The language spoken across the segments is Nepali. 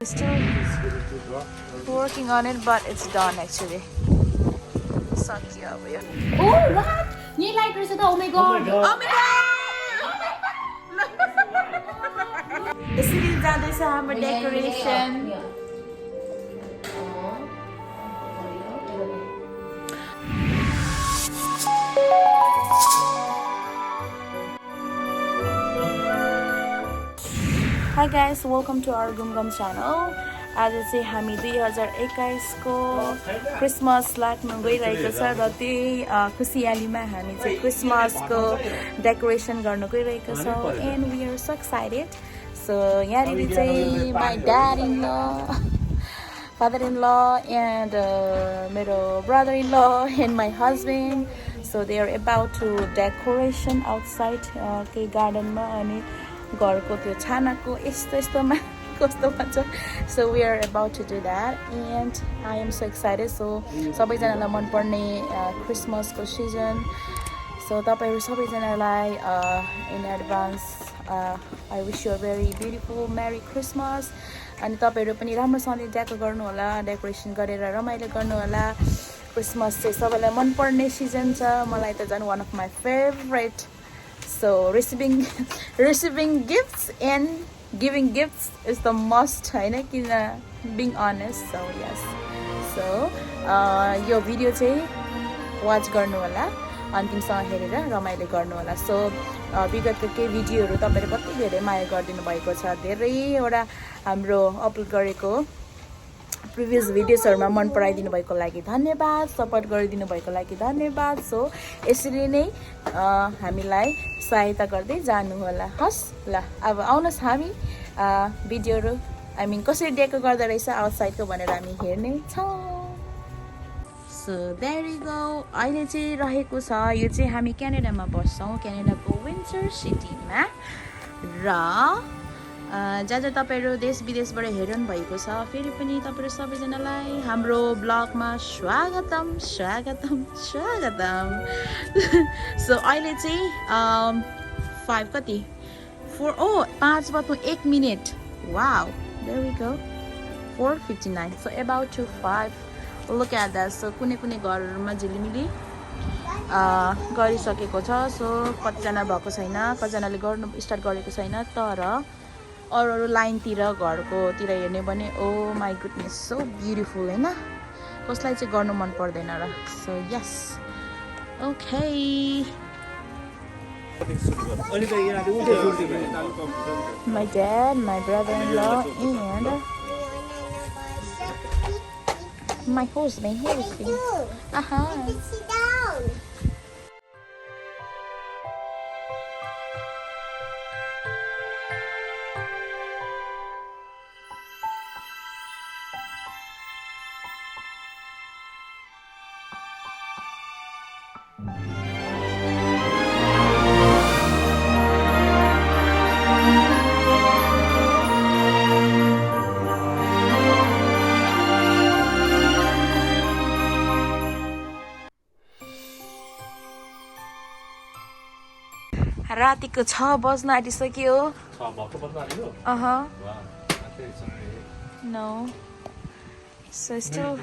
Still working on it, but it's done actually. Sakya अब यो. Oh what? यही लाइट रहेछ त. Oh my god. Oh my god! यसरी जाँदैछ हाम्रो decoration. Hi guys, welcome to our Gumgum channel. आज चाहिँ हामी 2021 को क्रिसमस लाइटमा गइरहेको छ र त्यही खुसियालीमा हामी चाहिँ क्रिसमसको डेकोरेसन गर्न गइरहेको छौँ and we are so excited. So यहाँनिर चाहिँ my dad-in-law, father-in-law and मेरो brother-in-law and my husband. So they are about to decoration outside के गार्डनमा अनि घरको त्यो छानाको यस्तोमा कस्तो भन्छ. So we are about to do that and I am so excited. So सबैजनालाई मनपर्ने क्रिसमसको सिजन. So तपाईहरु सबैजनालाई in advance I wish you a very beautiful Merry Christmas. अनि तपाईहरु पनि राम्रोसँगले डेको गर्नु होला, डेकोरेसन गरेर रमाइलो गर्नु होला. क्रिसमस चाहिँ सबैलाई मनपर्ने सिजन छ. मलाई त झन् one of my favorite. So receiving gifts and giving gifts is the must, हैन किन being honest. So yes. So यो भिडियो चाहिँ वाच गर्नु होला, अन्तिमसम्म हेरेर रमाइलो गर्नु होला. So विगतको के भिडियोहरु तपाईले कति धेरै माया गर्दिनु भएको छ. धेरैवटा हाम्रो अपलोड गरेको प्रिभियस भिडियोजहरुमा मन पराइदिनु भएको लागि धन्यवाद, सपोर्ट गरिदिनु भएको लागि धन्यवाद. सो यसरी नै हामीलाई सहायता गर्दै जानु होला. हस् ल अब आउनुस् हामी भिडियोहरु आई मिन कसरी डेको गर्दै रहेछ आउटसाइडको भनेर हामी हेर्ने छौं. So there you go. अहिले चाहिँ रहेको छ यो चाहिँ हामी क्यानाडामा बस्छौं, क्यानाडाको विन्टर सिटीमा. र जहाँ तपाईहरु देश विदेशबाट हेर्नु भएको छ फेरि पनि तपाईहरु सबैजनालाई हाम्रो ब्लगमा स्वागतम. सो अहिले चाहिँ 5 कति 5:01. Wow, there we go. 4:59. So about to 5. Look at that. So कुनै घरहरुमा झिलिमिली गरिसकेको छ. सो कतिजना भएको छैन, कतिजनाले गर्नु स्टार्ट गरेको छैन. तर अरू लाइनतिर घरकोतिर हेर्ने भने ओ माई गुडनेस सो ब्युटिफुल हैन. कसलाई चाहिँ गर्नु मन पर्दैन र. So yes okay. My dad, my brother-in-law and my husband. Sit down. रातिको 6 बज्न आँटिसक्यो. 6 भएको बज्न आँट्यो. No. So still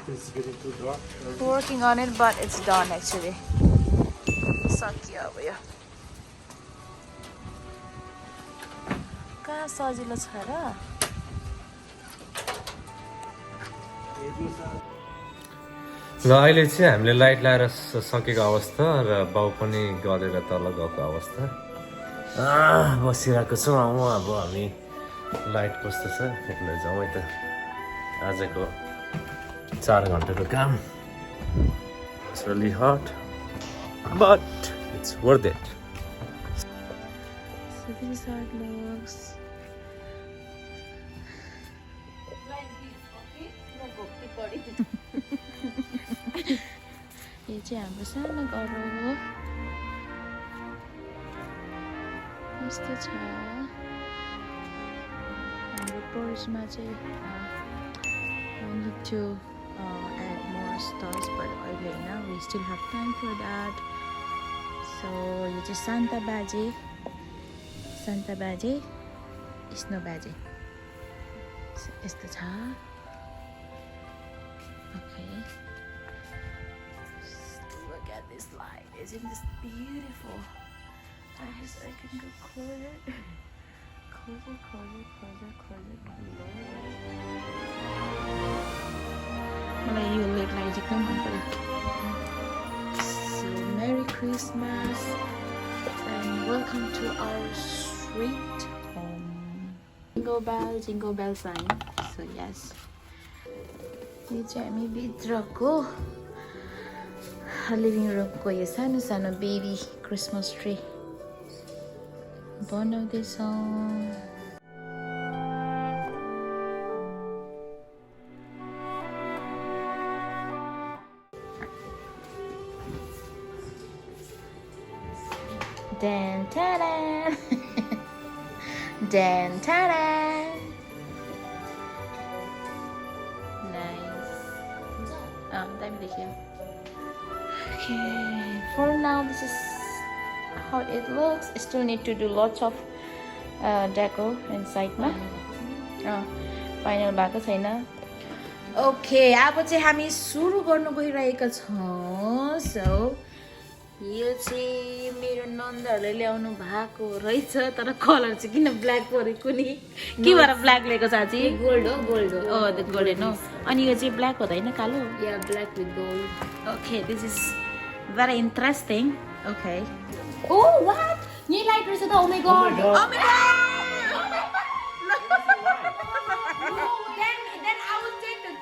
working on it, but it's done actually. Sakya अब यो. कहाँ सजिलो छ र. ल अहिले चाहिँ हामीले लाइट लाएर सकेको अवस्था र बाउ पनि गरेर तल गएको अवस्था. बसिरहेको छौँ. अब हामी लाइट कस्तो छ हेर्न जाउँ है त. आजको 4 घण्टाको काम. It's really hot, but it's worth it. So these are looks. यो चाहिँ हाम्रो सानो घर हो. यस्तो छ हाम्रो पर्समा चाहिँ. I need to add more stars, but अहिले हैन, we still have time for that. So यो चाहिँ सान्ता बाजे स्नो बाजे. यस्तो छ okay look at this light isn't this beautiful I wish I can go closer मलाई यो लेट लाइट एकदम मन पर्यो so Merry Christmas and welcome to our sweet home jingle bell sign so yes यो चाहिँ हामी भित्रको लिभिङ रुमको यो सानो सानो बेबी क्रिसमस ट्री बनाउँदैछौँ Dan ta-da! Dan ta-da! Nice. Time देखियो. Okay, for now this is how it looks. Still need to do lots of deco inside ma. Final भएको छैन. Okay, अब चाहिँ हामी सुरु गर्नु गइरहेका छौं. So यो चाहिँ मेरो नन्दहरूले ल्याउनु भएको रहेछ तर कलर चाहिँ किन ब्ल्याक परेको नि के भएर ब्ल्याक ल्याएको साथी गोल्ड हो त्यो गोल्डन हो अनि यो चाहिँ ब्ल्याक हुँदैन कालो या black with gold okay this is very interesting okay oh what यही लाइट रहेछ त oh my god then I will take the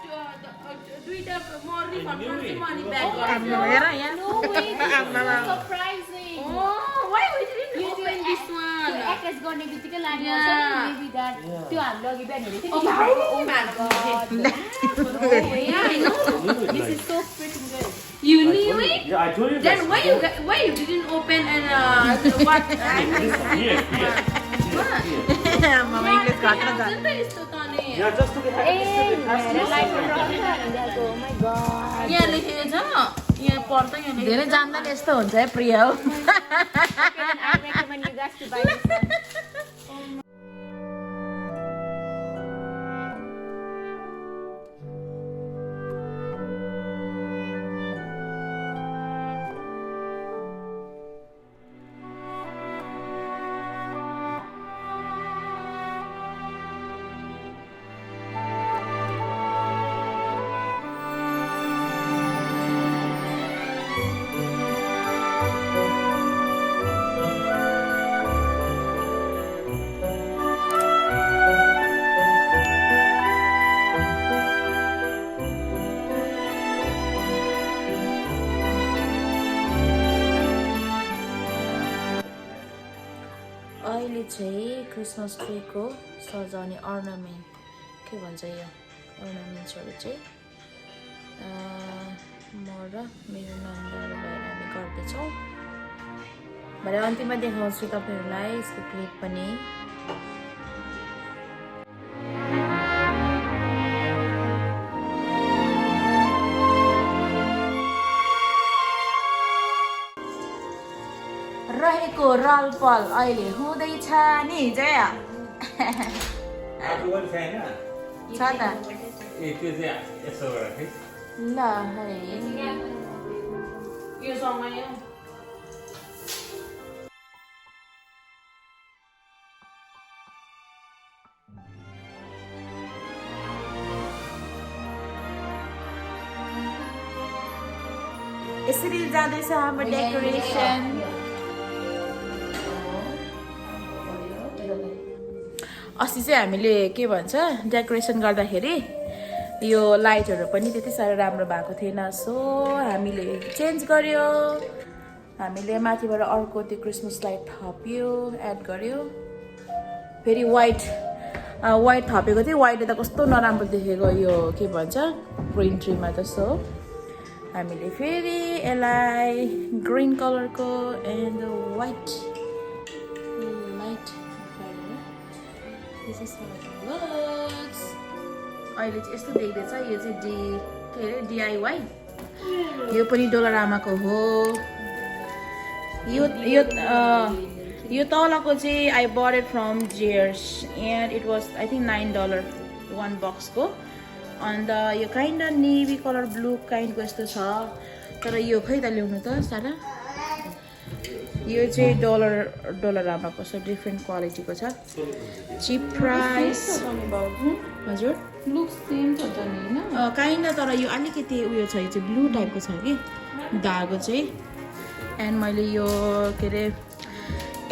Twitter more refund money back. No way. This is surprising. Why we didn't open this one? Access गर्ने बित्तिकै लाग्यो maybe that त्यो हामीले अघि बिहान हेरेको थियौ This is so freaking good. You knew it? Yeah, I told you. Then why you didn't open and what? Mama English घट्न जान्छ Yeah, just look at Oh my god. यहाँ लेखेको छ यहाँ पढ्दा यहाँ धेरै जान्दा नि यस्तो हुन्छ है प्रिया हो I recommend you guys to buy this one. अहिले चाहिँ क्रिसमस ट्रीको सजाउने अर्नामेन्ट के भन्छ यो अर्नामेन्ट्सहरू चाहिँ म र मेरो नन्दहरू भएर हामी गर्दैछौँ भरे अन्तिममा देखाउँछु तपाईँहरूलाई यसको क्लिप पनि रहेको रलपल अहिले हुँदैछ नि जया छ त ल है यो समय यसरी जाँदैछ हाम्रो डेकोरेसन अस्ति चाहिँ हामीले के भन्छ डेकोरेसन गर्दाखेरि यो लाइटहरू पनि त्यति साह्रो राम्रो भएको थिएन सो हामीले चेन्ज गर्यो हामीले माथिबाट अर्को त्यो क्रिसमस लाइट थप्यो एड गर्यो फेरि वाइट थपेको थियो वाइटले त कस्तो नराम्रो देखेको यो के भन्छ ग्रिन ट्रीमा त सो हामीले फेरि यसलाई ग्रिन कलरको and white light This is how it looks. अहिले चाहिँ यस्तो देख्दैछ यो चाहिँ के अरे DIY यो पनि डोलरामाको हो यो तलको चाहिँ I bought it from Gears and it was I think $9 1 बक्सको अन्त यो kind of navy colour blue काइन्डको यस्तो छ तर यो खै त ल्याउनु त सारा यो चाहिँ डलरआमाको छ डिफ्रेन्ट क्वालिटीको छ चिप प्राइस हजुर लुक्स सेम छ त नि हैन काइन्ड तर यो अलिकति उयो छ यो चाहिँ ब्लू टाइपको छ कि धागो चाहिँ एन्ड मैले यो के अरे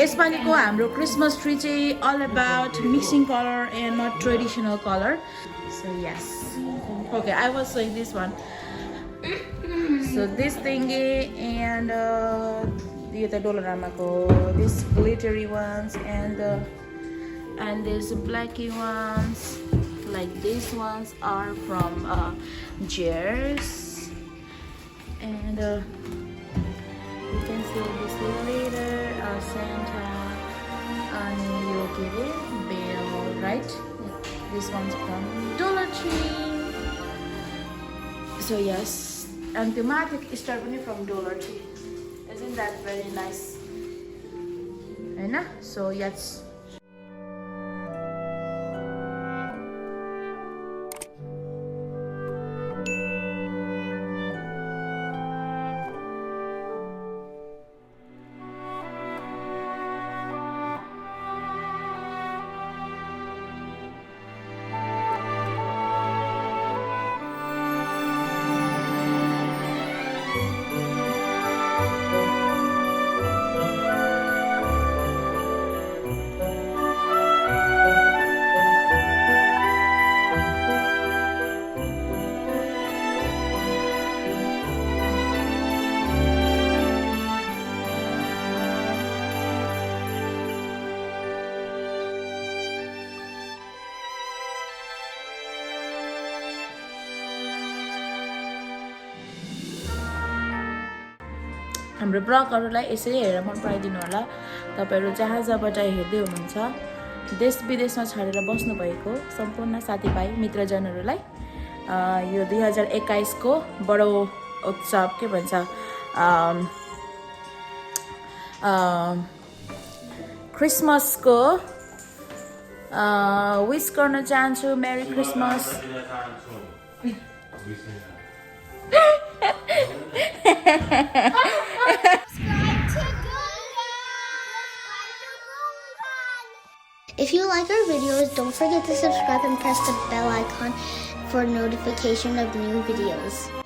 यसपालिको हाम्रो क्रिसमस ट्री चाहिँ all about mixing colour and not traditional colour so yes okay I was saying this one so this थिङ्गे एन्ड यो त डोलरामाको this glittery ones and this blacky ones like these ones are from Jers and you can see this later Santa and Yogiri Bell, right? This one's from Dollar Tree. So yes, and thematic is starting from Dollar Tree. Isn't that very nice? Right? So yes. हाम्रो ब्लगहरूलाई यसरी हेरेर मन पराइदिनु होला तपाईहरु जहाँ जहाँबाट हेर्दै हुनुहुन्छ देश विदेशमा छरेर बस्नु भएको सम्पूर्ण साथीभाइ मित्रजनहरूलाई यो 2021 को बडो उत्सव के भन्छ क्रिसमस को विश गर्न चाहन्छु merry Christmas If you like our videos, don't forget to subscribe and press the bell icon for notification of new videos.